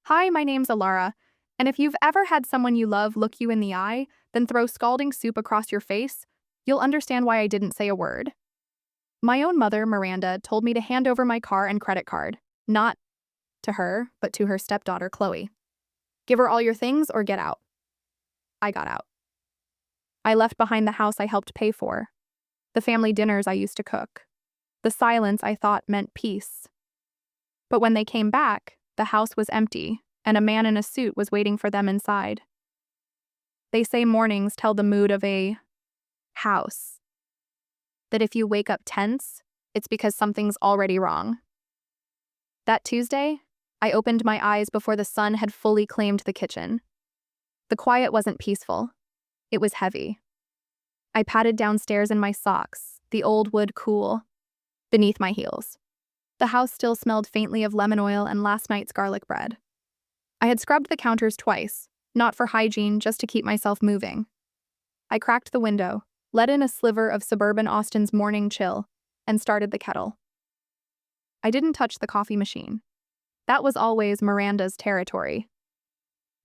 Hi, my name's Alara, and if you've ever had someone you love look you in the eye, then throw scalding soup across your face, you'll understand why I didn't say a word. My own mother, Miranda, told me to hand over my car and credit card, not to her, but to her stepdaughter, Chloe. Give her all your things or get out. I got out. I left behind the house I helped pay for, the family dinners I used to cook, the silence I thought meant peace. But when they came back, the house was empty, and a man in a suit was waiting for them inside. They say mornings tell the mood of a house. That if you wake up tense, it's because something's already wrong. That Tuesday, I opened my eyes before the sun had fully claimed the kitchen. The quiet wasn't peaceful. It was heavy. I padded downstairs in my socks, the old wood cool, beneath my heels. The house still smelled faintly of lemon oil and last night's garlic bread. I had scrubbed the counters twice, not for hygiene, just to keep myself moving. I cracked the window, let in a sliver of suburban Austin's morning chill, and started the kettle. I didn't touch the coffee machine. That was always Miranda's territory.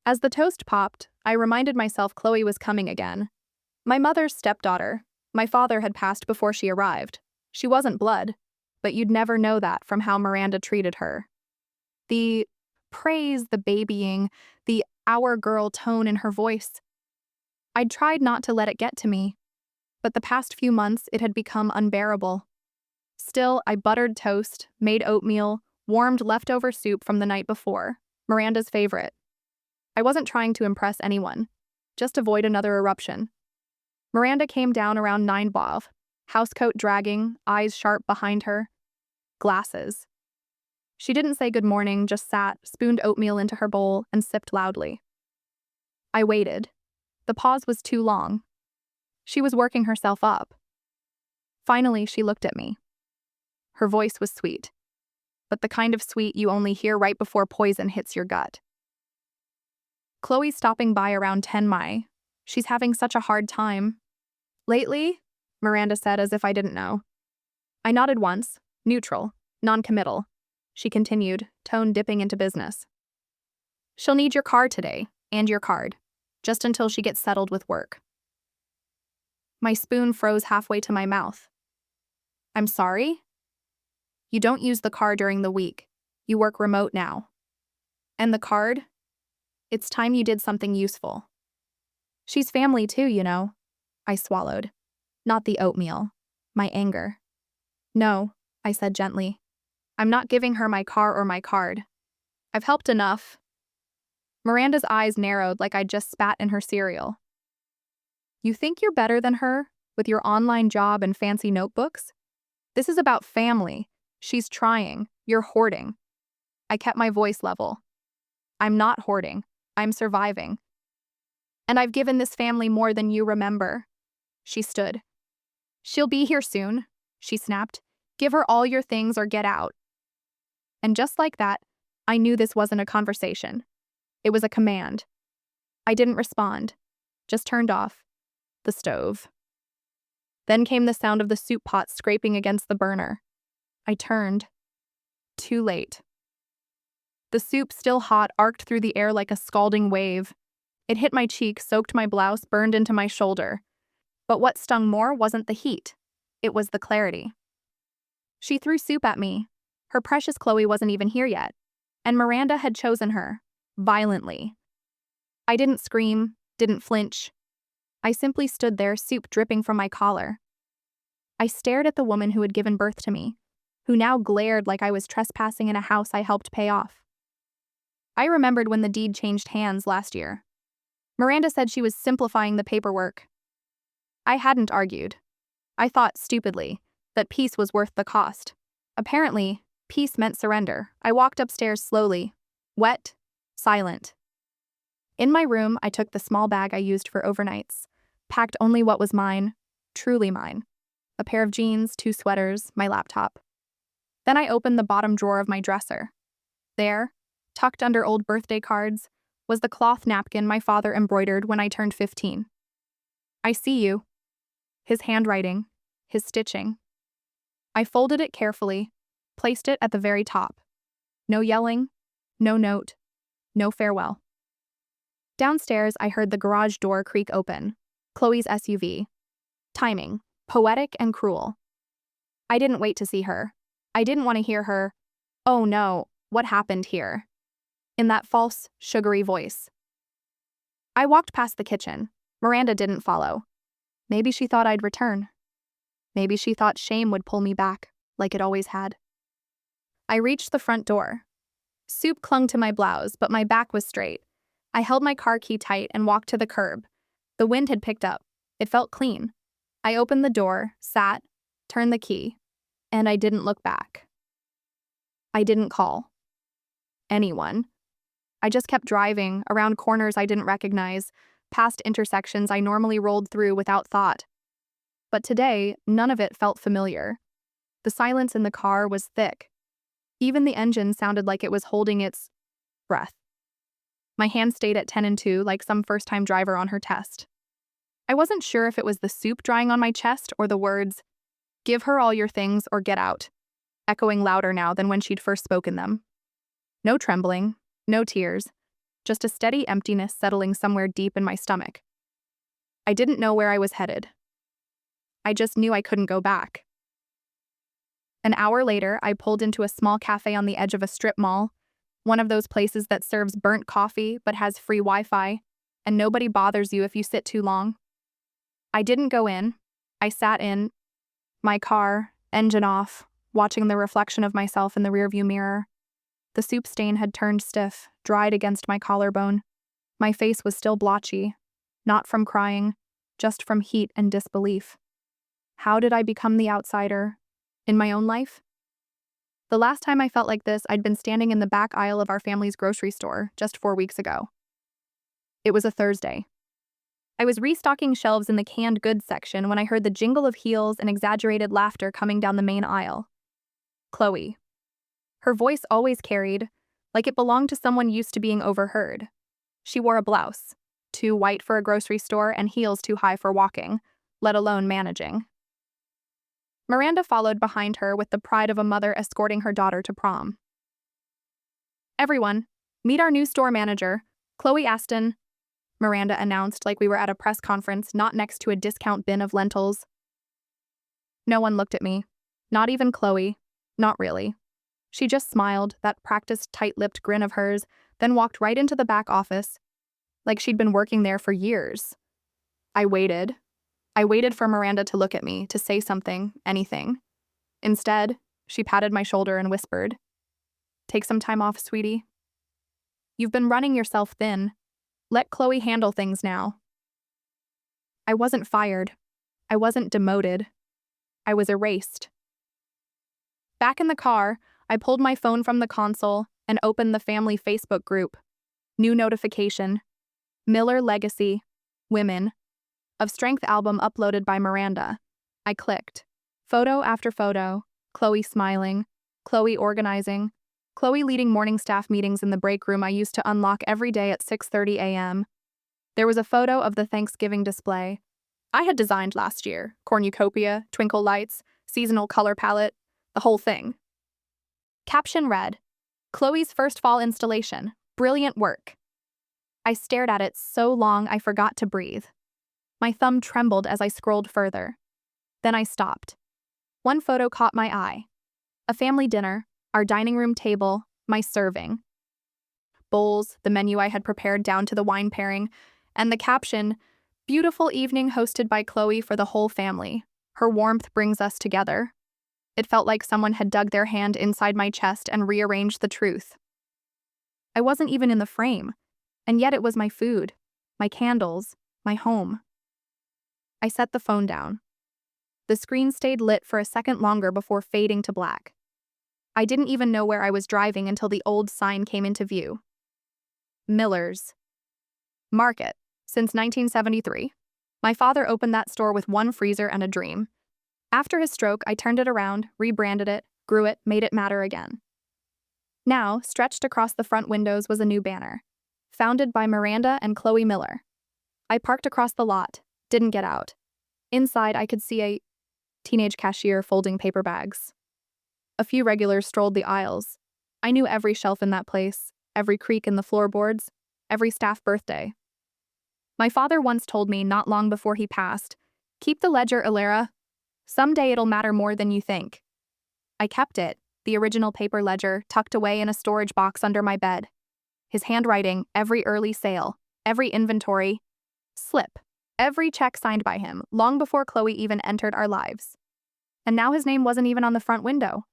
As the toast popped, I reminded myself Chloe was coming again. My mother's stepdaughter. My father had passed before she arrived. She wasn't blood, but you'd never know that from how Miranda treated her. The praise, the babying, the our girl tone in her voice. I'd tried not to let it get to me, but the past few months it had become unbearable. Still, I buttered toast, made oatmeal, warmed leftover soup from the night before, Miranda's favorite. I wasn't trying to impress anyone, just avoid another eruption. Miranda came down around 9 BOV, housecoat dragging, eyes sharp behind her. Glasses. She didn't say good morning, just sat, spooned oatmeal into her bowl, and sipped loudly. I waited. The pause was too long. She was working herself up. Finally, she looked at me. Her voice was sweet, but the kind of sweet you only hear right before poison hits your gut. Chloe's stopping by around 10 Mai. She's having such a hard time. Lately? Miranda said as if I didn't know. I nodded once, neutral, non-committal. She continued, tone dipping into business. She'll need your car today, and your card, just until she gets settled with work. My spoon froze halfway to my mouth. I'm sorry? You don't use the car during the week. You work remote now. And the card? It's time you did something useful. She's family too, you know. I swallowed. Not the oatmeal. My anger. No, I said gently. I'm not giving her my car or my card. I've helped enough. Miranda's eyes narrowed like I'd just spat in her cereal. You think you're better than her, with your online job and fancy notebooks? This is about family. She's trying. You're hoarding. I kept my voice level. I'm not hoarding. I'm surviving. And I've given this family more than you remember. She stood. She'll be here soon, she snapped. Give her all your things or get out. And just like that, I knew this wasn't a conversation. It was a command. I didn't respond, just turned off the stove. Then came the sound of the soup pot scraping against the burner. I turned. Too late. The soup, still hot, arced through the air like a scalding wave. It hit my cheek, soaked my blouse, burned into my shoulder. But what stung more wasn't the heat. It was the clarity. She threw soup at me. Her precious Chloe wasn't even here yet. And Miranda had chosen her. Violently. I didn't scream, didn't flinch. I simply stood there, soup dripping from my collar. I stared at the woman who had given birth to me, who now glared like I was trespassing in a house I helped pay off. I remembered when the deed changed hands last year. Miranda said she was simplifying the paperwork. I hadn't argued. I thought, stupidly, that peace was worth the cost. Apparently, peace meant surrender. I walked upstairs slowly, wet, silent. In my room, I took the small bag I used for overnights, packed only what was mine, truly mine. A pair of jeans, 2 sweaters, my laptop. Then I opened the bottom drawer of my dresser. There, tucked under old birthday cards, was the cloth napkin my father embroidered when I turned 15. I see you. His handwriting, his stitching. I folded it carefully, placed it at the very top. No yelling, no note, no farewell. Downstairs, I heard the garage door creak open. Chloe's SUV. Timing. Poetic and cruel. I didn't wait to see her. I didn't want to hear her, "Oh no, what happened here?" in that false, sugary voice. I walked past the kitchen. Miranda didn't follow. Maybe she thought I'd return. Maybe she thought shame would pull me back, like it always had. I reached the front door. Soup clung to my blouse, but my back was straight. I held my car key tight and walked to the curb. The wind had picked up. It felt clean. I opened the door, sat, turned the key, and I didn't look back. I didn't call anyone. I just kept driving, around corners I didn't recognize, past intersections I normally rolled through without thought. But today, none of it felt familiar. The silence in the car was thick. Even the engine sounded like it was holding its breath. My hand stayed at 10 and 2 like some first-time driver on her test. I wasn't sure if it was the soup drying on my chest or the words, "Give her all your things or get out," echoing louder now than when she'd first spoken them. No trembling, no tears, just a steady emptiness settling somewhere deep in my stomach. I didn't know where I was headed. I just knew I couldn't go back. An hour later, I pulled into a small cafe on the edge of a strip mall, one of those places that serves burnt coffee but has free Wi-Fi, and nobody bothers you if you sit too long. I didn't go in. I sat in my car, engine off, watching the reflection of myself in the rearview mirror. The soup stain had turned stiff, dried against my collarbone. My face was still blotchy, not from crying, just from heat and disbelief. How did I become the outsider in my own life? The last time I felt like this, I'd been standing in the back aisle of our family's grocery store just 4 weeks ago. It was a Thursday. I was restocking shelves in the canned goods section when I heard the jingle of heels and exaggerated laughter coming down the main aisle. Chloe. Her voice always carried, like it belonged to someone used to being overheard. She wore a blouse, too white for a grocery store and heels too high for walking, let alone managing. Miranda followed behind her with the pride of a mother escorting her daughter to prom. "Everyone, meet our new store manager, Chloe Aston," Miranda announced like we were at a press conference not next to a discount bin of lentils. No one looked at me. Not even Chloe. Not really. She just smiled, that practiced tight-lipped grin of hers, then walked right into the back office, like she'd been working there for years. I waited. I waited for Miranda to look at me, to say something, anything. Instead, she patted my shoulder and whispered, "Take some time off, sweetie. You've been running yourself thin. Let Chloe handle things now." I wasn't fired. I wasn't demoted. I was erased. Back in the car, I pulled my phone from the console and opened the family Facebook group. New notification. Miller Legacy. Women. Of Strength album uploaded by Miranda. I clicked. Photo after photo. Chloe smiling. Chloe organizing. Chloe leading morning staff meetings in the break room I used to unlock every day at 6:30 a.m. There was a photo of the Thanksgiving display I had designed last year. Cornucopia, twinkle lights, seasonal color palette, the whole thing. Caption read, "Chloe's first fall installation. Brilliant work." I stared at it so long I forgot to breathe. My thumb trembled as I scrolled further. Then I stopped. One photo caught my eye. A family dinner, our dining room table, my serving. Bowls, the menu I had prepared down to the wine pairing, and the caption, "Beautiful evening hosted by Chloe for the whole family. Her warmth brings us together." It felt like someone had dug their hand inside my chest and rearranged the truth. I wasn't even in the frame, and yet it was my food, my candles, my home. I set the phone down. The screen stayed lit for a second longer before fading to black. I didn't even know where I was driving until the old sign came into view. Miller's Market, since 1973. My father opened that store with one freezer and a dream. After his stroke, I turned it around, rebranded it, grew it, made it matter again. Now, stretched across the front windows was a new banner. Founded by Miranda and Chloe Miller. I parked across the lot, didn't get out. Inside, I could see a teenage cashier folding paper bags. A few regulars strolled the aisles. I knew every shelf in that place, every creak in the floorboards, every staff birthday. My father once told me not long before he passed, "Keep the ledger, Alara. Someday it'll matter more than you think." I kept it, the original paper ledger, tucked away in a storage box under my bed. His handwriting, every early sale, every inventory slip, every check signed by him, long before Chloe even entered our lives. And now his name wasn't even on the front window.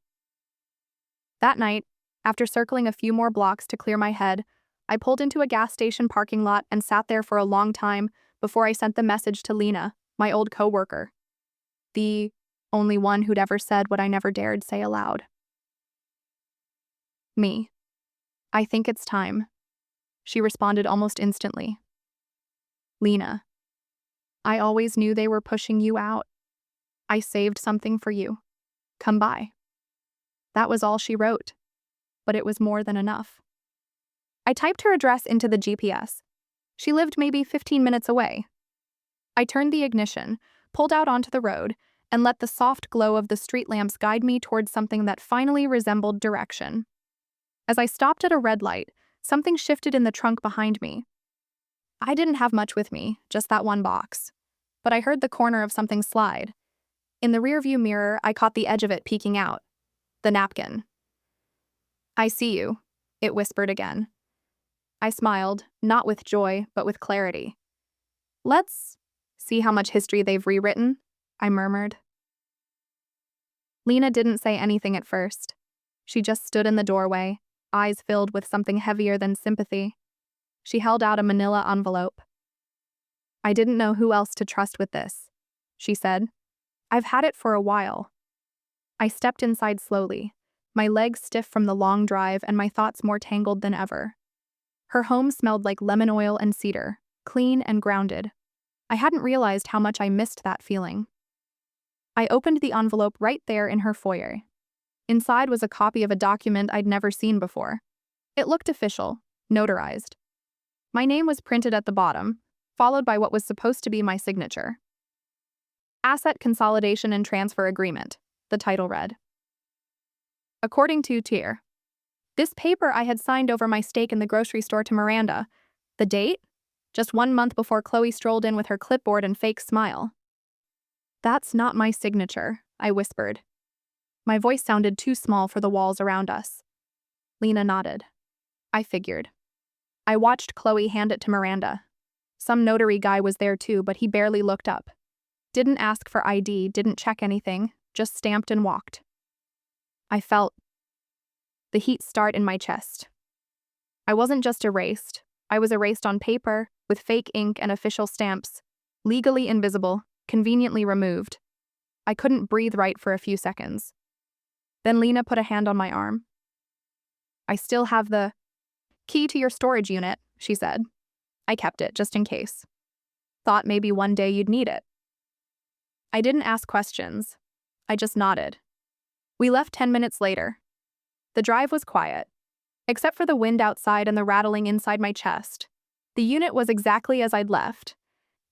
That night, after circling a few more blocks to clear my head, I pulled into a gas station parking lot and sat there for a long time before I sent the message to Lena, my old coworker. The only one who'd ever said what I never dared say aloud. Me. I think it's time. She responded almost instantly. Lena. I always knew they were pushing you out. I saved something for you. Come by. That was all she wrote, but it was more than enough. I typed her address into the GPS. She lived maybe 15 minutes away. I turned the ignition, pulled out onto the road, and let the soft glow of the street lamps guide me towards something that finally resembled direction. As I stopped at a red light, something shifted in the trunk behind me. I didn't have much with me, just that one box. But I heard the corner of something slide. In the rearview mirror, I caught the edge of it peeking out. The napkin. "I see you," it whispered again. I smiled, not with joy, but with clarity. "Let's see how much history they've rewritten," I murmured. Lena didn't say anything at first. She just stood in the doorway, eyes filled with something heavier than sympathy. She held out a manila envelope. "I didn't know who else to trust with this," she said. "I've had it for a while." I stepped inside slowly, my legs stiff from the long drive and my thoughts more tangled than ever. Her home smelled like lemon oil and cedar, clean and grounded. I hadn't realized how much I missed that feeling. I opened the envelope right there in her foyer. Inside was a copy of a document I'd never seen before. It looked official, notarized. My name was printed at the bottom, followed by what was supposed to be my signature. "Asset Consolidation and Transfer Agreement," the title read. According to Tier. This paper I had signed over my stake in the grocery store to Miranda. The date? Just 1 month before Chloe strolled in with her clipboard and fake smile. "That's not my signature," I whispered. My voice sounded too small for the walls around us. Lena nodded. I figured. I watched Chloe hand it to Miranda. Some notary guy was there too, but he barely looked up. Didn't ask for ID, didn't check anything, just stamped and walked. I felt the heat start in my chest. I wasn't just erased. I was erased on paper, with fake ink and official stamps, legally invisible, conveniently removed. I couldn't breathe right for a few seconds. Then Lena put a hand on my arm. "I still have the key to your storage unit," she said. "I kept it, just in case. Thought maybe one day you'd need it." I didn't ask questions. I just nodded. We left 10 minutes later. The drive was quiet, except for the wind outside and the rattling inside my chest. The unit was exactly as I'd left.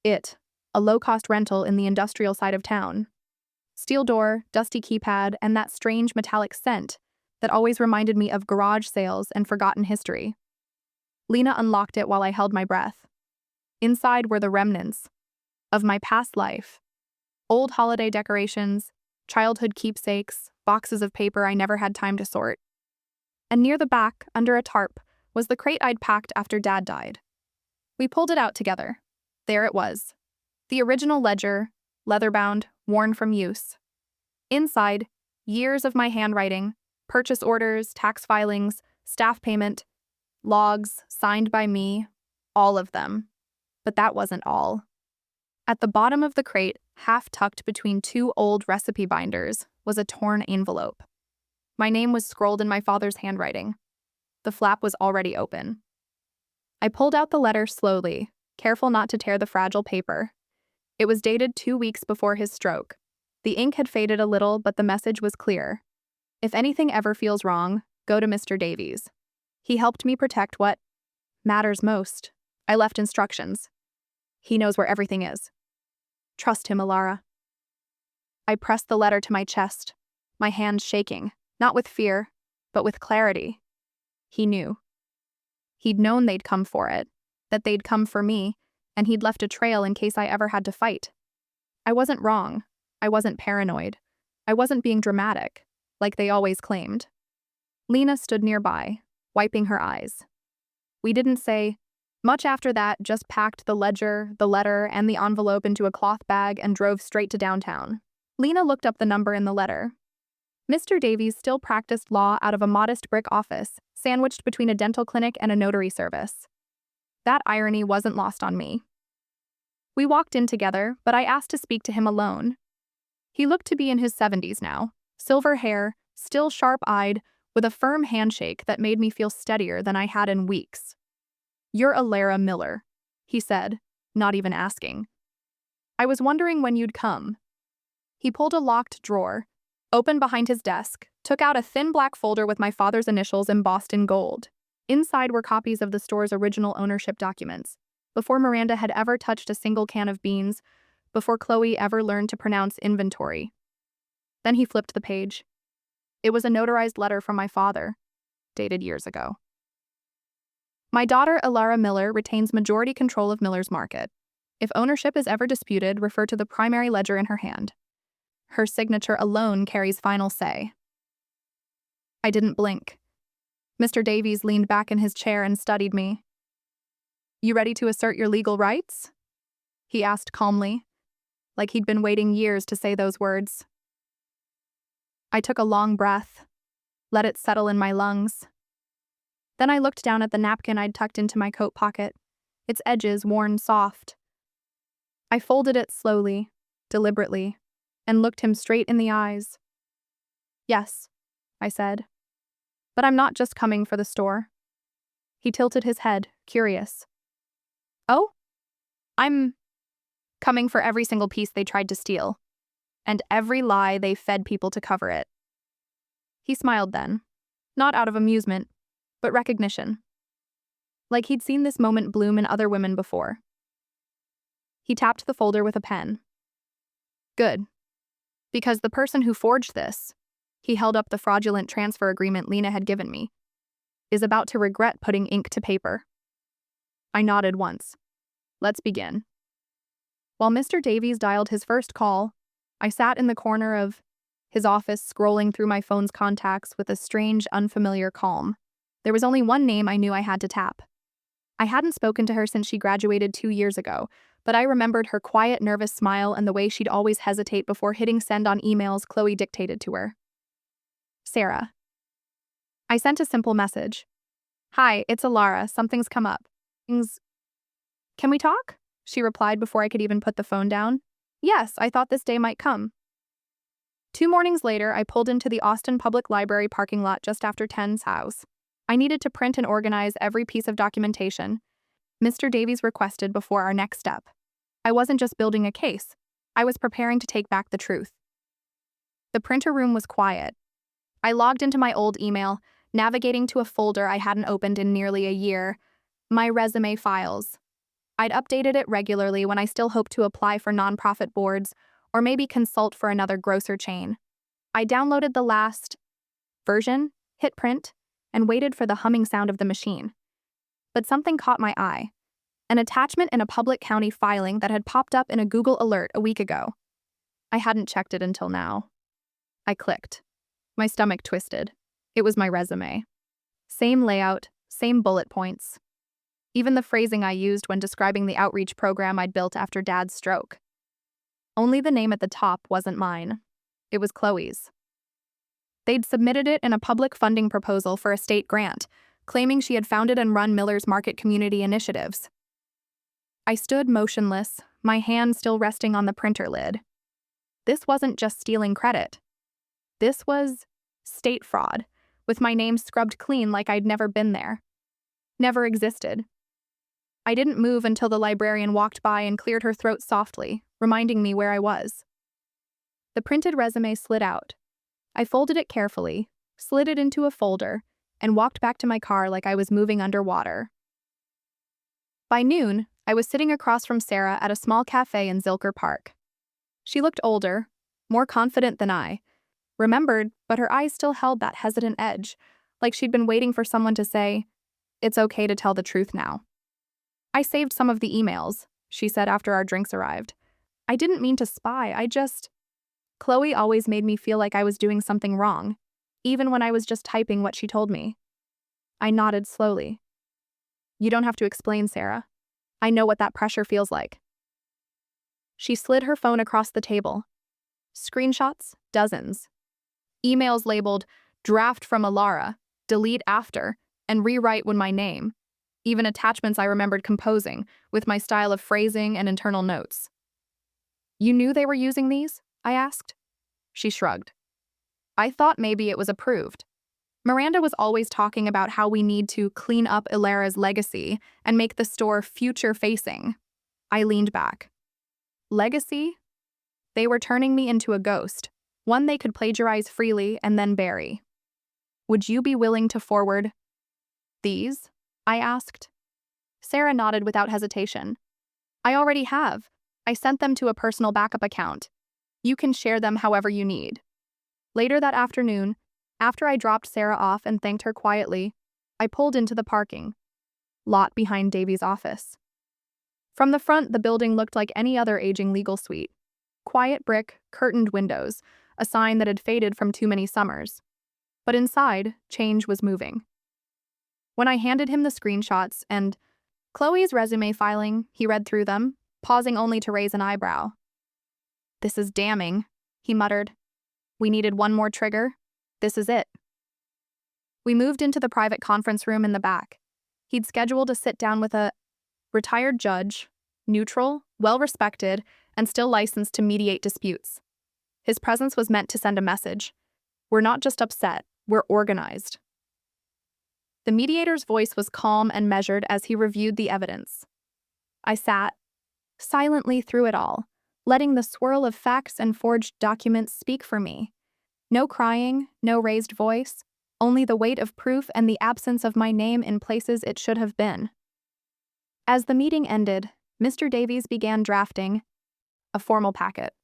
A low-cost rental in the industrial side of town. Steel door, dusty keypad, and that strange metallic scent that always reminded me of garage sales and forgotten history. Lena unlocked it while I held my breath. Inside were the remnants of my past life. Old holiday decorations, childhood keepsakes, boxes of paper I never had time to sort. And near the back, under a tarp, was the crate I'd packed after Dad died. We pulled it out together. There it was. The original ledger, leather-bound, worn from use. Inside, years of my handwriting, purchase orders, tax filings, staff payment, logs signed by me, all of them. But that wasn't all. At the bottom of the crate, half tucked between 2 old recipe binders, was a torn envelope. My name was scrolled in my father's handwriting. The flap was already open. I pulled out the letter slowly, careful not to tear the fragile paper. It was dated 2 weeks before his stroke. The ink had faded a little, but the message was clear. If anything ever feels wrong, go to Mr. Davies. He helped me protect what matters most. I left instructions. He knows where everything is. Trust him, Alara. I pressed the letter to my chest, my hands shaking, not with fear, but with clarity. He knew. He'd known they'd come for it, that they'd come for me, and he'd left a trail in case I ever had to fight. I wasn't wrong. I wasn't paranoid. I wasn't being dramatic, like they always claimed. Lena stood nearby, wiping her eyes. We didn't say much after that, just packed the ledger, the letter, and the envelope into a cloth bag and drove straight to downtown. Lena looked up the number in the letter. Mr. Davies still practiced law out of a modest brick office, sandwiched between a dental clinic and a notary service. That irony wasn't lost on me. We walked in together, but I asked to speak to him alone. He looked to be in his 70s now, silver hair, still sharp-eyed, with a firm handshake that made me feel steadier than I had in weeks. "You're Alara Miller," he said, not even asking. "I was wondering when you'd come." He pulled a locked drawer, opened behind his desk, took out a thin black folder with my father's initials embossed in gold. Inside were copies of the store's original ownership documents, before Miranda had ever touched a single can of beans, before Chloe ever learned to pronounce inventory. Then he flipped the page. It was a notarized letter from my father, dated years ago. My daughter, Alara Miller, retains majority control of Miller's Market. If ownership is ever disputed, refer to the primary ledger in her hand. Her signature alone carries final say. I didn't blink. Mr. Davies leaned back in his chair and studied me. "You ready to assert your legal rights?" he asked calmly, like he'd been waiting years to say those words. I took a long breath, let it settle in my lungs. Then I looked down at the napkin I'd tucked into my coat pocket, its edges worn soft. I folded it slowly, deliberately, and looked him straight in the eyes. "Yes," I said, "but I'm not just coming for the store." He tilted his head, curious. "Oh? I'm coming for every single piece they tried to steal, and every lie they fed people to cover it." He smiled then, not out of amusement, but recognition. Like he'd seen this moment bloom in other women before. He tapped the folder with a pen. "Good. Because the person who forged this," he held up the fraudulent transfer agreement Lena had given me, "is about to regret putting ink to paper." I nodded once. "Let's begin." While Mr. Davies dialed his first call, I sat in the corner of his office scrolling through my phone's contacts with a strange, unfamiliar calm. There was only one name I knew I had to tap. I hadn't spoken to her since she graduated 2 years ago, but I remembered her quiet, nervous smile and the way she'd always hesitate before hitting send on emails Chloe dictated to her. Sarah. I sent a simple message. "Hi, it's Alara. Something's come up. Can we talk?" She replied before I could even put the phone down. "Yes, I thought this day might come." 2 mornings later, I pulled into the Austin Public Library parking lot just after 10's house. I needed to print and organize every piece of documentation Mr. Davies requested before our next step. I wasn't just building a case. I was preparing to take back the truth. The printer room was quiet. I logged into my old email, navigating to a folder I hadn't opened in nearly a year, my resume files. I'd updated it regularly when I still hoped to apply for nonprofit boards or maybe consult for another grocer chain. I downloaded the last version, hit print, and waited for the humming sound of the machine. But something caught my eye. An attachment in a public county filing that had popped up in a Google alert a week ago. I hadn't checked it until now. I clicked. My stomach twisted. It was my resume. Same layout, same bullet points. Even the phrasing I used when describing the outreach program I'd built after Dad's stroke. Only the name at the top wasn't mine. It was Chloe's. They'd submitted it in a public funding proposal for a state grant, claiming she had founded and run Miller's Market community initiatives. I stood motionless, my hand still resting on the printer lid. This wasn't just stealing credit. This was state fraud, with my name scrubbed clean like I'd never been there. Never existed. I didn't move until the librarian walked by and cleared her throat softly, reminding me where I was. The printed resume slid out. I folded it carefully, slid it into a folder, and walked back to my car like I was moving underwater. By noon, I was sitting across from Sarah at a small cafe in Zilker Park. She looked older, more confident than I, remembered, but her eyes still held that hesitant edge, like she'd been waiting for someone to say, It's okay to tell the truth now. I saved some of the emails, she said after our drinks arrived. I didn't mean to spy, Chloe always made me feel like I was doing something wrong, even when I was just typing what she told me. I nodded slowly. You don't have to explain, Sarah. I know what that pressure feels like. She slid her phone across the table. Screenshots, dozens. Emails labeled, draft from Alara, delete after, and rewrite when my name. Even attachments I remembered composing, with my style of phrasing and internal notes. You knew they were using these? I asked. She shrugged. I thought maybe it was approved. Miranda was always talking about how we need to clean up Ilara's legacy and make the store future-facing. I leaned back. Legacy? They were turning me into a ghost, one they could plagiarize freely and then bury. Would you be willing to forward these? I asked. Sarah nodded without hesitation. I already have. I sent them to a personal backup account. You can share them however you need. Later that afternoon, after I dropped Sarah off and thanked her quietly, I pulled into the parking lot behind Davy's office. From the front, the building looked like any other aging legal suite. Quiet brick, curtained windows, a sign that had faded from too many summers. But inside, change was moving. When I handed him the screenshots and Chloe's resume filing, he read through them, pausing only to raise an eyebrow. This is damning, he muttered. We needed one more trigger. This is it. We moved into the private conference room in the back. He'd scheduled a sit-down with a retired judge, neutral, well-respected, and still licensed to mediate disputes. His presence was meant to send a message. We're not just upset, we're organized. The mediator's voice was calm and measured as he reviewed the evidence. I sat silently through it all, letting the swirl of facts and forged documents speak for me. No crying, no raised voice, only the weight of proof and the absence of my name in places it should have been. As the meeting ended, Mr. Davies began drafting a formal packet.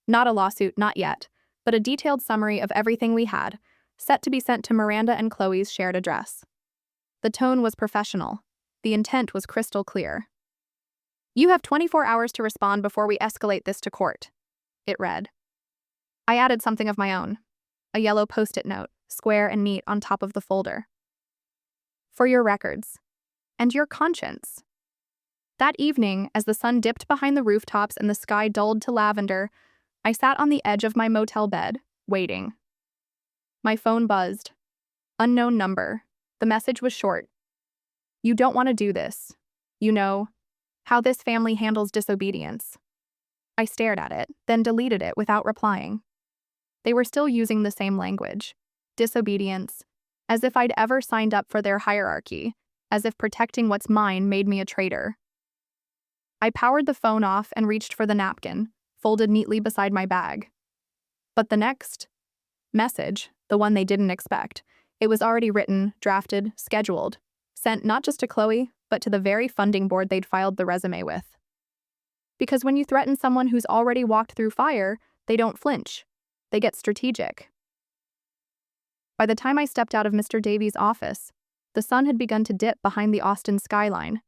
Not a lawsuit, not yet, but a detailed summary of everything we had, set to be sent to Miranda and Chloe's shared address. The tone was professional. The intent was crystal clear. You have 24 hours to respond before we escalate this to court, it read. I added something of my own, a yellow post-it note, square and neat on top of the folder. For your records. And your conscience. That evening, as the sun dipped behind the rooftops and the sky dulled to lavender, I sat on the edge of my motel bed, waiting. My phone buzzed. Unknown number. The message was short. You don't want to do this. You know how this family handles disobedience. I stared at it, then deleted it without replying. They were still using the same language. Disobedience. As if I'd ever signed up for their hierarchy. As if protecting what's mine made me a traitor. I powered the phone off and reached for the napkin, folded neatly beside my bag. But the next message, the one they didn't expect, it was already written, drafted, scheduled, sent not just to Chloe, but to the very funding board they'd filed the resume with. Because when you threaten someone who's already walked through fire, they don't flinch. They get strategic. By the time I stepped out of Mr. Davies' office, the sun had begun to dip behind the Austin skyline.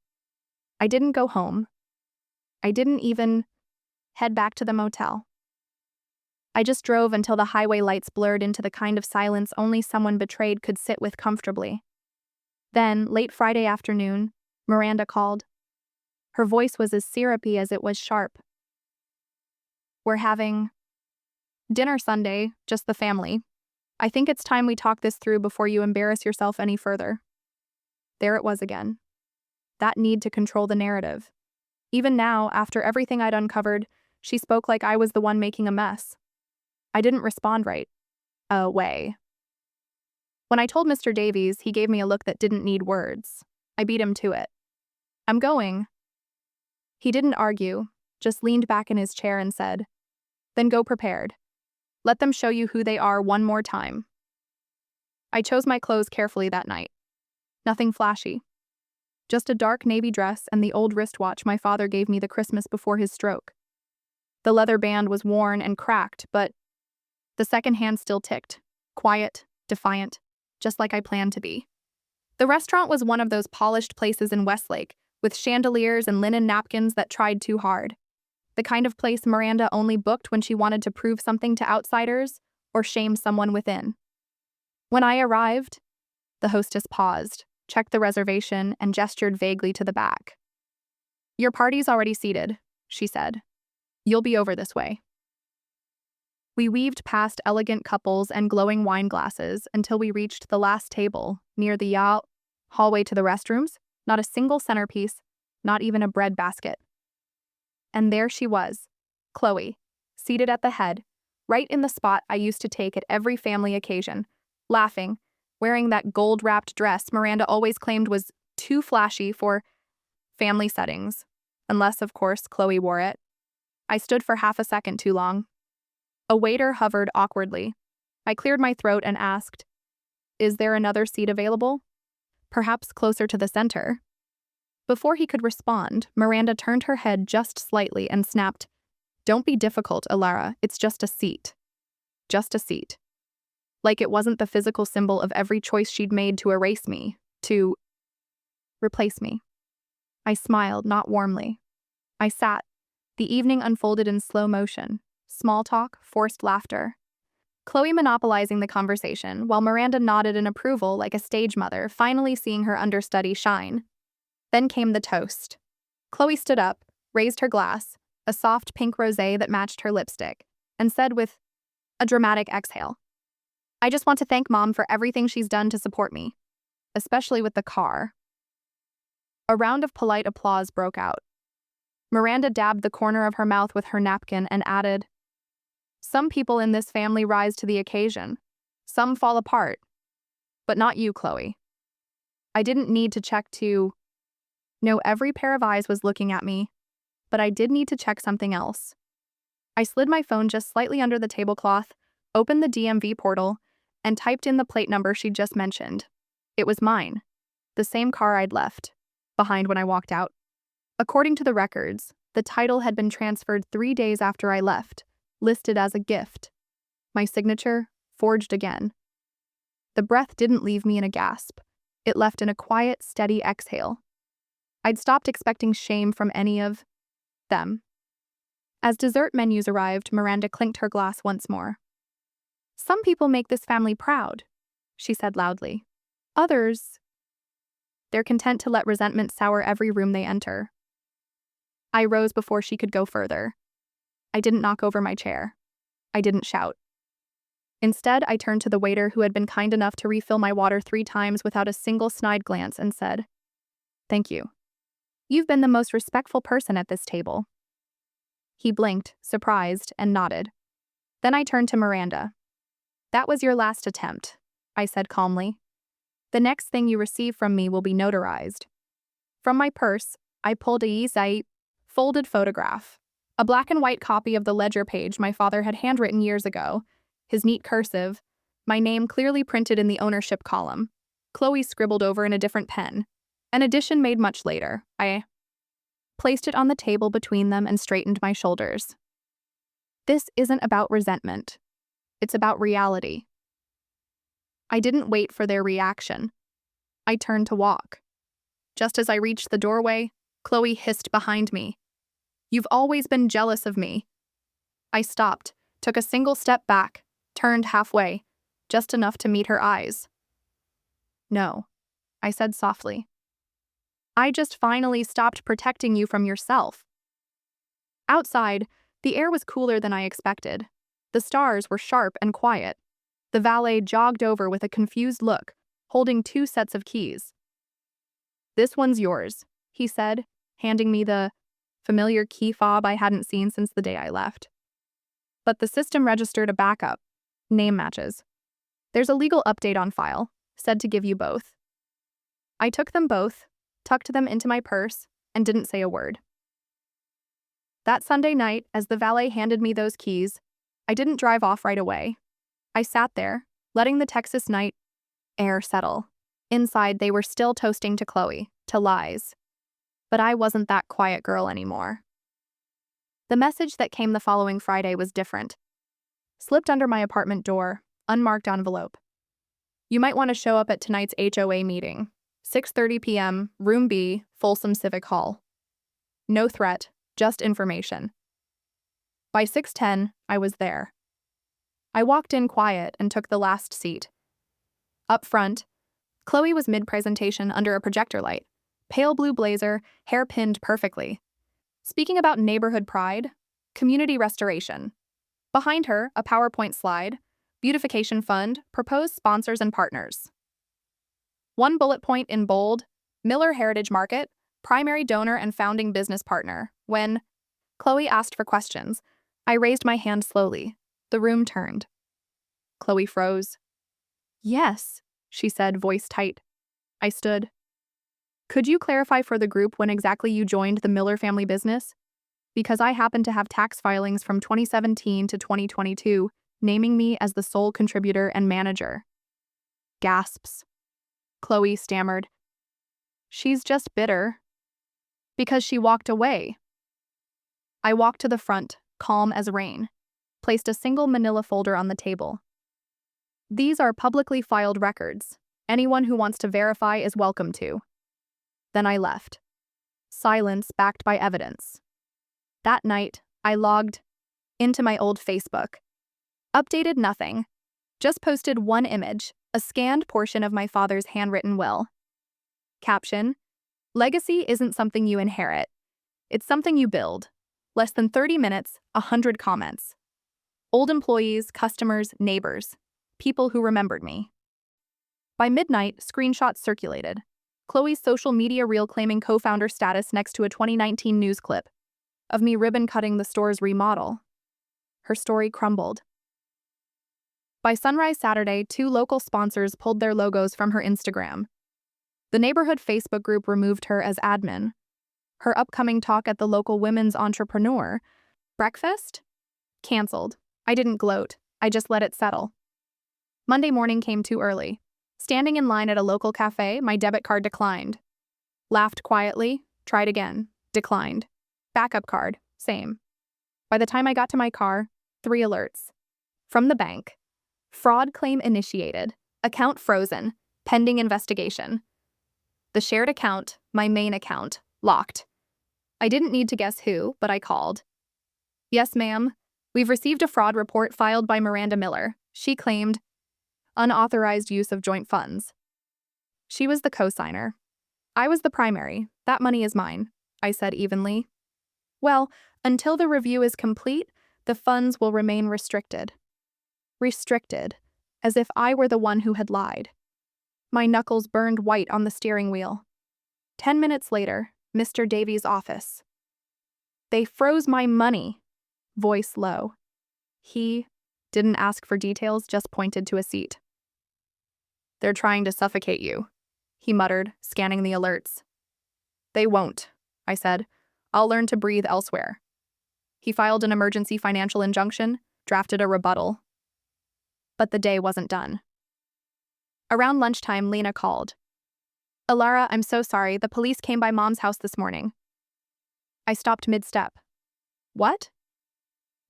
I didn't go home. I didn't even head back to the motel. I just drove until the highway lights blurred into the kind of silence only someone betrayed could sit with comfortably. Then, late Friday afternoon, Miranda called. Her voice was as syrupy as it was sharp. We're having dinner Sunday, just the family. I think it's time we talk this through before you embarrass yourself any further. There it was again. That need to control the narrative. Even now, after everything I'd uncovered, she spoke like I was the one making a mess. I didn't respond right away. When I told Mr. Davies, he gave me a look that didn't need words. I beat him to it. I'm going. He didn't argue, just leaned back in his chair and said, Then go prepared. Let them show you who they are one more time. I chose my clothes carefully that night. Nothing flashy. Just a dark navy dress and the old wristwatch my father gave me the Christmas before his stroke. The leather band was worn and cracked, but the second hand still ticked. Quiet, defiant, just like I planned to be. The restaurant was one of those polished places in Westlake, with chandeliers and linen napkins that tried too hard. The kind of place Miranda only booked when she wanted to prove something to outsiders or shame someone within. When I arrived, the hostess paused, checked the reservation, and gestured vaguely to the back. "Your party's already seated," she said. "You'll be over this way." We weaved past elegant couples and glowing wine glasses until we reached the last table, near the hallway to the restrooms. Not a single centerpiece, not even a bread basket. And there she was, Chloe, seated at the head, right in the spot I used to take at every family occasion, laughing, wearing that gold-wrapped dress Miranda always claimed was too flashy for family settings, unless, of course, Chloe wore it. I stood for half a second too long. A waiter hovered awkwardly. I cleared my throat and asked, "Is there another seat available? Perhaps closer to the center?" Before he could respond, Miranda turned her head just slightly and snapped, "Don't be difficult, Alara, it's just a seat." Just a seat. Like it wasn't the physical symbol of every choice she'd made to erase me, to replace me. I smiled, not warmly. I sat. The evening unfolded in slow motion. Small talk, forced laughter. Chloe monopolizing the conversation, while Miranda nodded in approval like a stage mother, finally seeing her understudy shine. Then came the toast. Chloe stood up, raised her glass, a soft pink rosé that matched her lipstick, and said with a dramatic exhale, "I just want to thank Mom for everything she's done to support me, especially with the car." A round of polite applause broke out. Miranda dabbed the corner of her mouth with her napkin and added, "Some people in this family rise to the occasion. Some fall apart. But not you, Chloe." I didn't need to check to know every pair of eyes was looking at me, but I did need to check something else. I slid my phone just slightly under the tablecloth, opened the DMV portal, and typed in the plate number she'd just mentioned. It was mine, the same car I'd left behind when I walked out. According to the records, the title had been transferred 3 days after I left, listed as a gift. My signature, forged again. The breath didn't leave me in a gasp. It left in a quiet, steady exhale. I'd stopped expecting shame from any of them. As dessert menus arrived, Miranda clinked her glass once more. "Some people make this family proud," she said loudly. "Others, they're content to let resentment sour every room they enter." I rose before she could go further. I didn't knock over my chair. I didn't shout. Instead, I turned to the waiter who had been kind enough to refill my water 3 times without a single snide glance and said, "Thank you. You've been the most respectful person at this table." He blinked, surprised, and nodded. Then I turned to Miranda. "That was your last attempt," I said calmly. "The next thing you receive from me will be notarized." From my purse, I pulled a folded photograph, a black and white copy of the ledger page my father had handwritten years ago, his neat cursive, my name clearly printed in the ownership column, Chloe scribbled over in a different pen, an addition made much later. I placed it on the table between them and straightened my shoulders. This isn't about resentment. It's about reality. I didn't wait for their reaction. I turned to walk. Just as I reached the doorway, Chloe hissed behind me, "You've always been jealous of me." I stopped, took a single step back, turned halfway, just enough to meet her eyes. "No," I said softly. "I just finally stopped protecting you from yourself." Outside, the air was cooler than I expected. The stars were sharp and quiet. The valet jogged over with a confused look, holding 2 sets of keys. "This one's yours," he said, handing me the familiar key fob I hadn't seen since the day I left. But the system registered a backup. Name matches. "There's a legal update on file, said to give you both." I took them both, tucked them into my purse, and didn't say a word. That Sunday night, as the valet handed me those keys, I didn't drive off right away. I sat there, letting the Texas night air settle. Inside, they were still toasting to Chloe, to lies. But I wasn't that quiet girl anymore. The message that came the following Friday was different. Slipped under my apartment door, unmarked envelope. "You might want to show up at tonight's HOA meeting. 6:30 p.m., Room B, Folsom Civic Hall. No threat, just information. By 6:10, I was there. I walked in quiet and took the last seat. Up front, Chloe was mid-presentation under a projector light, pale blue blazer, hair pinned perfectly. Speaking about neighborhood pride, community restoration. Behind her, a PowerPoint slide, beautification fund, proposed sponsors and partners. One bullet point in bold, Miller Heritage Market, primary donor and founding business partner. When Chloe asked for questions, I raised my hand slowly. The room turned. Chloe froze. Yes, she said, voice tight. I stood. Could you clarify for the group when exactly you joined the Miller family business? Because I happen to have tax filings from 2017 to 2022, naming me as the sole contributor and manager. Gasps. Chloe stammered. She's just bitter. Because she walked away. I walked to the front, calm as rain, placed a single manila folder on the table. These are publicly filed records. Anyone who wants to verify is welcome to. Then I left. Silence backed by evidence. That night, I logged into my old Facebook. Updated nothing. Just posted one image, a scanned portion of my father's handwritten will. Caption: Legacy isn't something you inherit. It's something you build. Less than 30 minutes, 100 comments. Old employees, customers, neighbors. People who remembered me. By midnight, screenshots circulated. Chloe's social media reel claiming co-founder status next to a 2019 news clip of me ribbon-cutting the store's remodel. Her story crumbled. By sunrise Saturday, 2 local sponsors pulled their logos from her Instagram. The neighborhood Facebook group removed her as admin. Her upcoming talk at the local women's entrepreneur breakfast? Canceled. I didn't gloat. I just let it settle. Monday morning came too early. Standing in line at a local cafe, my debit card declined. Laughed quietly, tried again, declined. Backup card, same. By the time I got to my car, 3 alerts. From the bank. Fraud claim initiated. Account frozen. Pending investigation. The shared account, my main account, locked. I didn't need to guess who, but I called. Yes, ma'am. We've received a fraud report filed by Miranda Miller. She claimed unauthorized use of joint funds. She was the co-signer. I was the primary. That money is mine, I said evenly. Well, until the review is complete, the funds will remain restricted. Restricted, as if I were the one who had lied. My knuckles burned white on the steering wheel. 10 minutes later, Mr. Davies' office. They froze my money. Voice low. He didn't ask for details, just pointed to a seat. They're trying to suffocate you, he muttered, scanning the alerts. They won't, I said. I'll learn to breathe elsewhere. He filed an emergency financial injunction, drafted a rebuttal. But the day wasn't done. Around lunchtime, Lena called. Alara, I'm so sorry. The police came by Mom's house this morning. I stopped mid-step. What?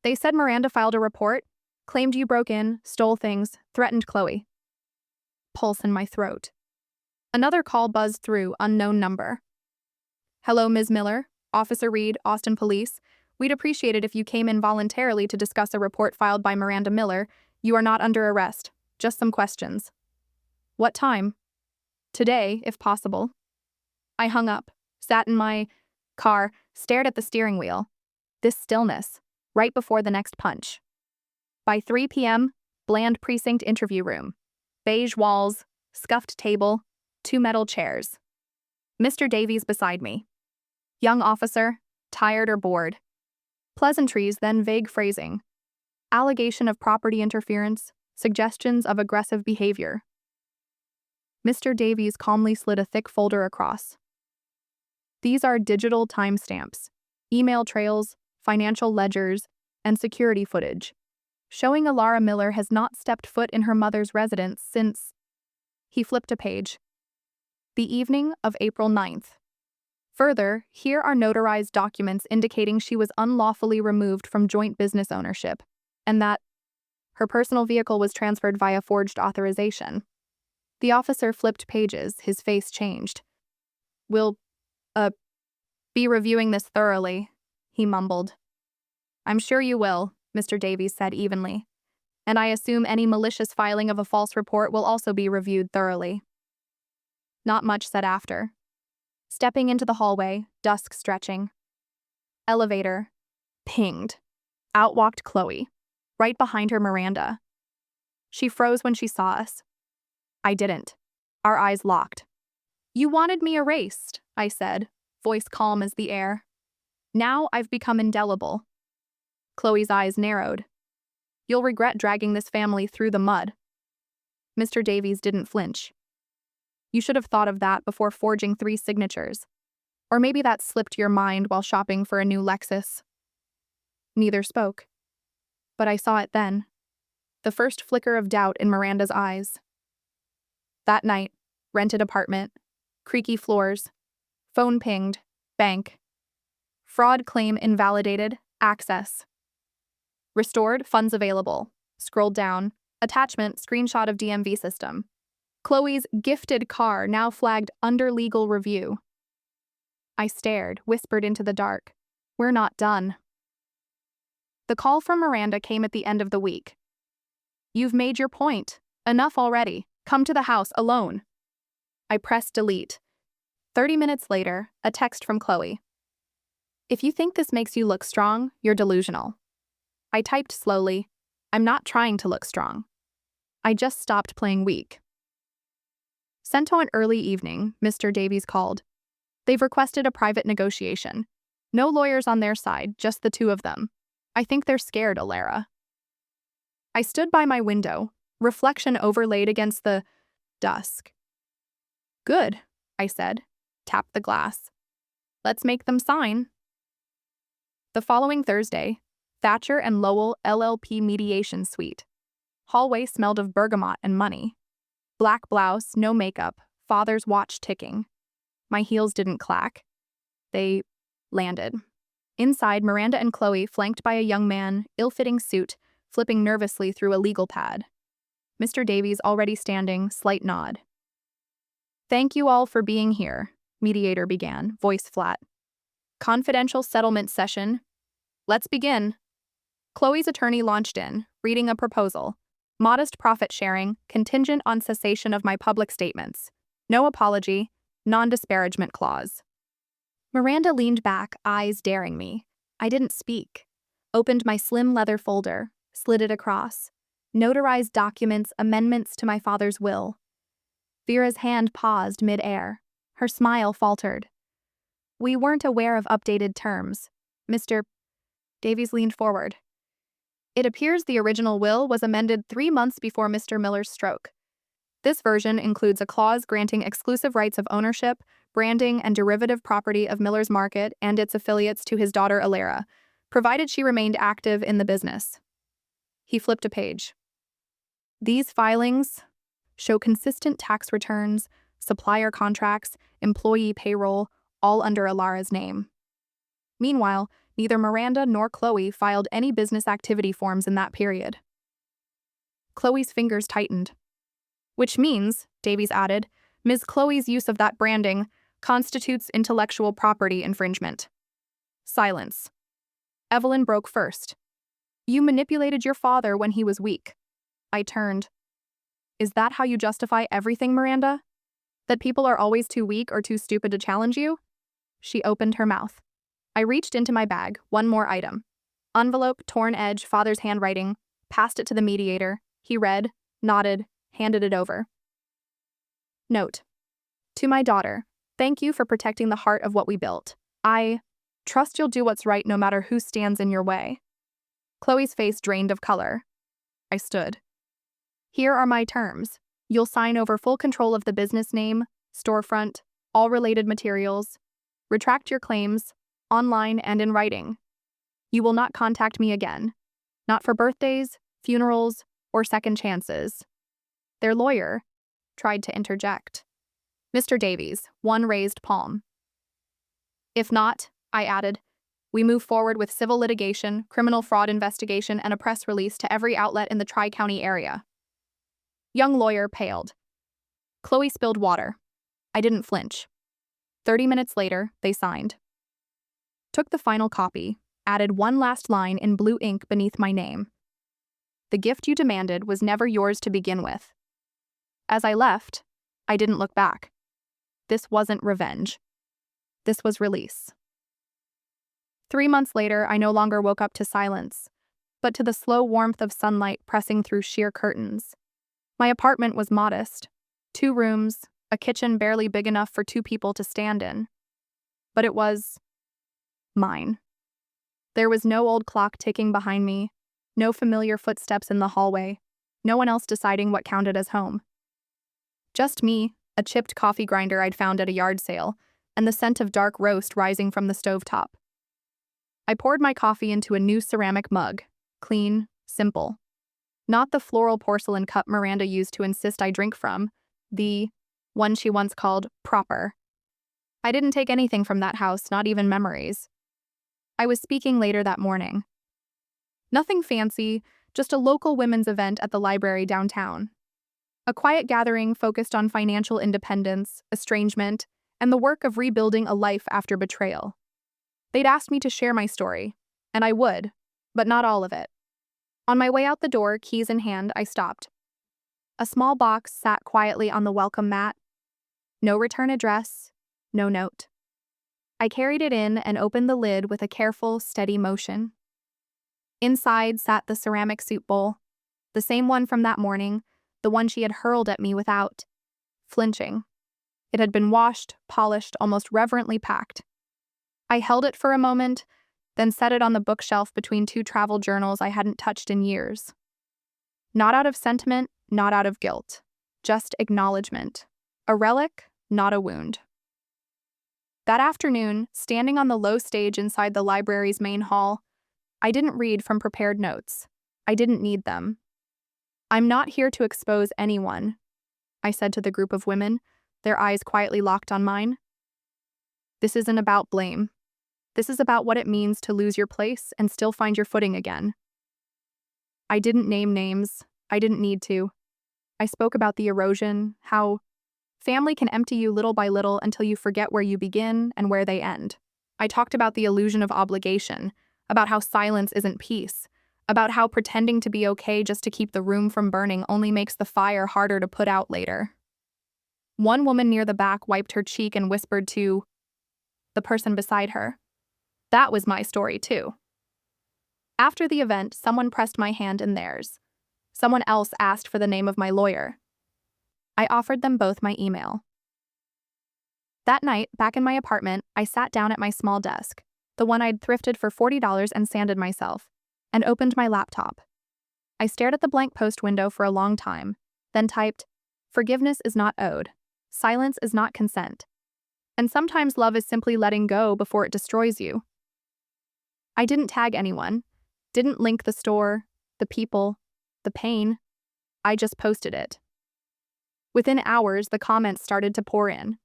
They said Miranda filed a report, claimed you broke in, stole things, threatened Chloe. Pulse in my throat. Another call buzzed through, unknown number. Hello, Ms. Miller. Officer Reed, Austin Police. We'd appreciate it if you came in voluntarily to discuss a report filed by Miranda Miller. You are not under arrest. Just some questions. What time? Today, if possible. I hung up, sat in my car, stared at the steering wheel. This stillness, right before the next punch. By 3 p.m., bland precinct interview room. Beige walls, scuffed table, 2 metal chairs. Mr. Davies beside me. Young officer, tired or bored. Pleasantries, then vague phrasing. Allegation of property interference, suggestions of aggressive behavior. Mr. Davies calmly slid a thick folder across. These are digital timestamps, email trails, financial ledgers, and security footage, showing Alara Miller has not stepped foot in her mother's residence since. He flipped a page. The evening of April 9th. Further, here are notarized documents indicating she was unlawfully removed from joint business ownership, and that her personal vehicle was transferred via forged authorization. The officer flipped pages, his face changed. "We'll, be reviewing this thoroughly," he mumbled. "I'm sure you will," Mr. Davies said evenly. "And I assume any malicious filing of a false report will also be reviewed thoroughly." Not much said after. Stepping into the hallway, dusk stretching. Elevator. Pinged. Out walked Chloe. Right behind her, Miranda. She froze when she saw us. I didn't. Our eyes locked. "You wanted me erased," I said, voice calm as the air. "Now I've become indelible." Chloe's eyes narrowed. "You'll regret dragging this family through the mud." Mr. Davies didn't flinch. "You should have thought of that before forging 3 signatures. Or maybe that slipped your mind while shopping for a new Lexus." Neither spoke. But I saw it then. The first flicker of doubt in Miranda's eyes. That night, rented apartment, creaky floors, phone pinged, bank. Fraud claim invalidated, access. Restored, funds available. Scrolled down, attachment, screenshot of DMV system. Chloe's gifted car now flagged under legal review. I stared, whispered into the dark. "We're not done." The call from Miranda came at the end of the week. "You've made your point. Enough already. Come to the house alone." I pressed delete. 30 minutes later, a text from Chloe. "If you think this makes you look strong, you're delusional." I typed slowly. "I'm not trying to look strong. I just stopped playing weak." Sent on early evening, Mr. Davies called. "They've requested a private negotiation. No lawyers on their side, just the 2 of them. I think they're scared, Alara." I stood by my window, reflection overlaid against the dusk. "Good," I said, tapped the glass. "Let's make them sign." The following Thursday, Thatcher and Lowell LLP mediation suite. Hallway smelled of bergamot and money. Black blouse, no makeup, father's watch ticking. My heels didn't clack. They landed. Inside, Miranda and Chloe, flanked by a young man, ill-fitting suit, flipping nervously through a legal pad. Mr. Davies already standing, slight nod. "Thank you all for being here," mediator began, voice flat. "Confidential settlement session. Let's begin." Chloe's attorney launched in, reading a proposal. "Modest profit sharing, contingent on cessation of my public statements. No apology, non-disparagement clause." Miranda leaned back, eyes daring me. I didn't speak. Opened my slim leather folder, slid it across. Notarized documents, amendments to my father's will. Vera's hand paused mid-air. Her smile faltered. "We weren't aware of updated terms." Mr. Davies leaned forward. "It appears the original will was amended 3 months before Mr. Miller's stroke. This version includes a clause granting exclusive rights of ownership, branding, and derivative property of Miller's Market and its affiliates to his daughter Alara, provided she remained active in the business." He flipped a page. "These filings show consistent tax returns, supplier contracts, employee payroll, all under Alara's name. Meanwhile, neither Miranda nor Chloe filed any business activity forms in that period." Chloe's fingers tightened. "Which means," Davies added, "Ms. Chloe's use of that branding constitutes intellectual property infringement." Silence. Evelyn broke first. "You manipulated your father when he was weak." I turned. "Is that how you justify everything, Miranda? That people are always too weak or too stupid to challenge you?" She opened her mouth. I reached into my bag, one more item. Envelope, torn edge, father's handwriting, passed it to the mediator. He read, nodded, handed it over. Note. "To my daughter, thank you for protecting the heart of what we built. I trust you'll do what's right no matter who stands in your way." Chloe's face drained of color. I stood. "Here are my terms. You'll sign over full control of the business name, storefront, all related materials. Retract your claims, online and in writing. You will not contact me again. Not for birthdays, funerals, or second chances." Their lawyer tried to interject. Mr. Davies, one raised palm. "If not," I added, "we move forward with civil litigation, criminal fraud investigation, and a press release to every outlet in the Tri-County area." Young lawyer paled. Chloe spilled water. I didn't flinch. 30 minutes later, they signed. Took the final copy, added one last line in blue ink beneath my name. The gift you demanded was never yours to begin with. As I left, I didn't look back. This wasn't revenge. This was release. 3 months later, I no longer woke up to silence, but to the slow warmth of sunlight pressing through sheer curtains. My apartment was modest. 2 rooms, a kitchen barely big enough for 2 people to stand in. But it was mine. There was no old clock ticking behind me, no familiar footsteps in the hallway, no one else deciding what counted as home. Just me, a chipped coffee grinder I'd found at a yard sale, and the scent of dark roast rising from the stovetop. I poured my coffee into a new ceramic mug, clean, simple. Not the floral porcelain cup Miranda used to insist I drink from, the one she once called proper. I didn't take anything from that house, not even memories. I was speaking later that morning. Nothing fancy, just a local women's event at the library downtown. A quiet gathering focused on financial independence, estrangement, and the work of rebuilding a life after betrayal. They'd asked me to share my story, and I would, but not all of it. On my way out the door, keys in hand, I stopped. A small box sat quietly on the welcome mat. No return address, no note. I carried it in and opened the lid with a careful, steady motion. Inside sat the ceramic soup bowl, the same one from that morning, the one she had hurled at me without flinching. It had been washed, polished, almost reverently packed. I held it for a moment, then set it on the bookshelf between 2 travel journals I hadn't touched in years. Not out of sentiment, not out of guilt. Just acknowledgement. A relic, not a wound. That afternoon, standing on the low stage inside the library's main hall, I didn't read from prepared notes. I didn't need them. "I'm not here to expose anyone," I said to the group of women, their eyes quietly locked on mine. "This isn't about blame. This is about what it means to lose your place and still find your footing again." I didn't name names. I didn't need to. I spoke about the erosion, how family can empty you little by little until you forget where you begin and where they end. I talked about the illusion of obligation, about how silence isn't peace, about how pretending to be okay just to keep the room from burning only makes the fire harder to put out later. One woman near the back wiped her cheek and whispered to the person beside her, "That was my story too." After the event, someone pressed my hand in theirs. Someone else asked for the name of my lawyer. I offered them both my email. That night, back in my apartment, I sat down at my small desk, the one I'd thrifted for $40 and sanded myself, and opened my laptop. I stared at the blank post window for a long time, then typed, "Forgiveness is not owed. Silence is not consent. And sometimes love is simply letting go before it destroys you." I didn't tag anyone, didn't link the store, the people, the pain. I just posted it. Within hours, the comments started to pour in.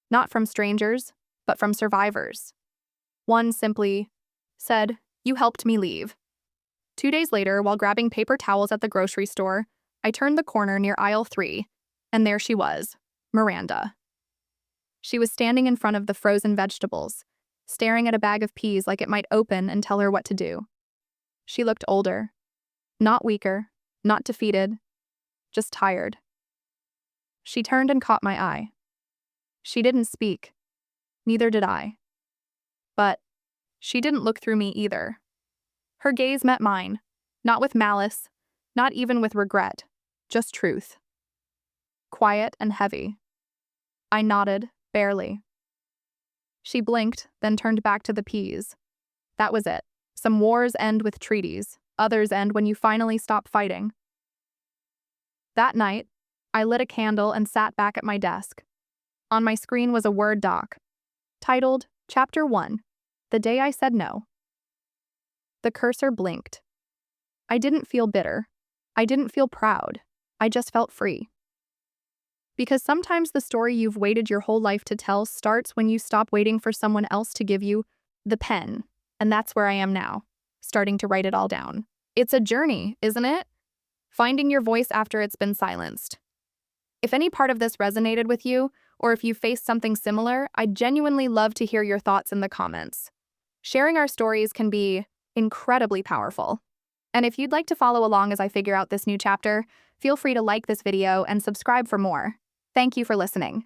Not from strangers, but from survivors. One simply said, "You helped me leave." 2 days later, while grabbing paper towels at the grocery store, I turned the corner near aisle 3, and there she was, Miranda. She was standing in front of the frozen vegetables, staring at a bag of peas like it might open and tell her what to do. She looked older. Not weaker, not defeated, just tired. She turned and caught my eye. She didn't speak. Neither did I. But she didn't look through me either. Her gaze met mine, not with malice, not even with regret, just truth. Quiet and heavy. I nodded, barely. She blinked, then turned back to the peas. That was it. Some wars end with treaties, others end when you finally stop fighting. That night, I lit a candle and sat back at my desk. On my screen was a Word doc, titled Chapter 1, The Day I Said No. The cursor blinked. I didn't feel bitter. I didn't feel proud. I just felt free. Because sometimes the story you've waited your whole life to tell starts when you stop waiting for someone else to give you the pen. And that's where I am now, starting to write it all down. It's a journey, isn't it? Finding your voice after it's been silenced. If any part of this resonated with you, or if you faced something similar, I'd genuinely love to hear your thoughts in the comments. Sharing our stories can be incredibly powerful. And if you'd like to follow along as I figure out this new chapter, feel free to like this video and subscribe for more. Thank you for listening.